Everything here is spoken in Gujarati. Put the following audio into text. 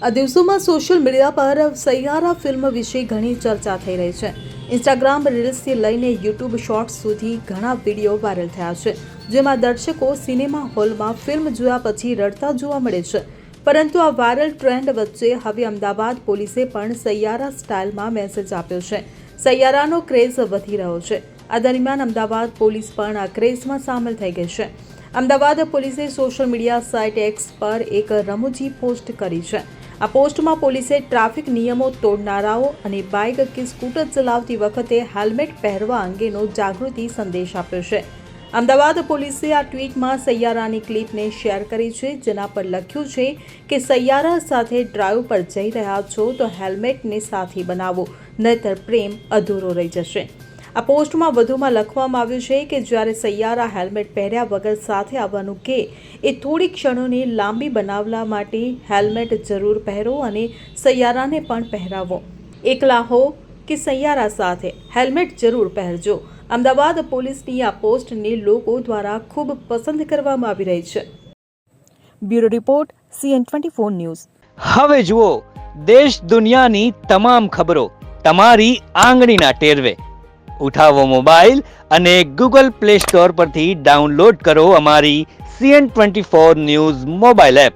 આ દિવસોમાં સોશિયલ મીડિયા પર સૈયારા ફિલ્મ વિશે ઘણી ચર્ચા થઈ રહી છે. ઇન્સ્ટાગ્રામ રીલ્સથી લઈને યુટ્યુબ શોર્ટ્સ સુધી ઘણા વિડીયો વાયરલ થયા છે, જેમાં દર્શકો સિનેમા હોલમાં ફિલ્મ જોયા પછી રડતા જોવા મળે છે. પરંતુ આ વાયરલ ટ્રેન્ડ વચ્ચે હવે અમદાવાદ પોલીસે પણ સૈયારા સ્ટાઇલમાં મેસેજ આપ્યો છે. સૈયારાનો ક્રેઝ વધી રહ્યો છે. આ દરમિયાન અમદાવાદ પોલીસ પણ આ ક્રેઝમાં સામેલ થઈ ગઈ છે. અમદાવાદ પોલીસે સોશિયલ મીડિયા સાઇટ એક્સ પર એક રમૂજી પોસ્ટ કરી છે. આ પોસ્ટમાં પોલીસે ટ્રાફિક નિયમો તોડનારાઓ અને બાઇક કે સ્કૂટર ચલાવતી વખતે હેલ્મેટ પહેરવા અંગેનો જાગૃતિ સંદેશ આપ્યો છે. અમદાવાદ પોલીસે આ ટ્વીટમાં સૈયારાની ક્લિપને શેર કરી છે, જેના પર લખ્યું છે કે સૈયારા સાથે ડ્રાઈવ પર જઈ રહ્યા છો તો હેલ્મેટને સાથી બનાવો, નહીતર પ્રેમ અધૂરો રહી જશે. આ પોસ્ટમાં વધુમાં લખવામાં આવ્યું છે કે જ્યારે સૈયારા હેલ્મેટ પહેર્યા વગર સાથે આવવાનું કે એ થોડી ક્ષણોને લાંબી બનાવવા માટે હેલ્મેટ જરૂર પહેરો અને સૈયારાને પણ પહેરાવો. એકલા હો કે સૈયારા સાથે હેલ્મેટ જરૂર પહેરજો. અમદાવાદ પોલીસની આ પોસ્ટને લોકો દ્વારા ખૂબ પસંદ કરવામાં આવી રહી છે. Bureau report CN24 news. હવે જુઓ દેશ દુનિયાની તમામ ખબરો તમારી આંગળીના ટેરવે. ઉઠાવો મોબાઈલ અને Google Play Store પરથી ડાઉનલોડ કરો અમારી CN24 ન્યૂઝ મોબાઈલ એપ.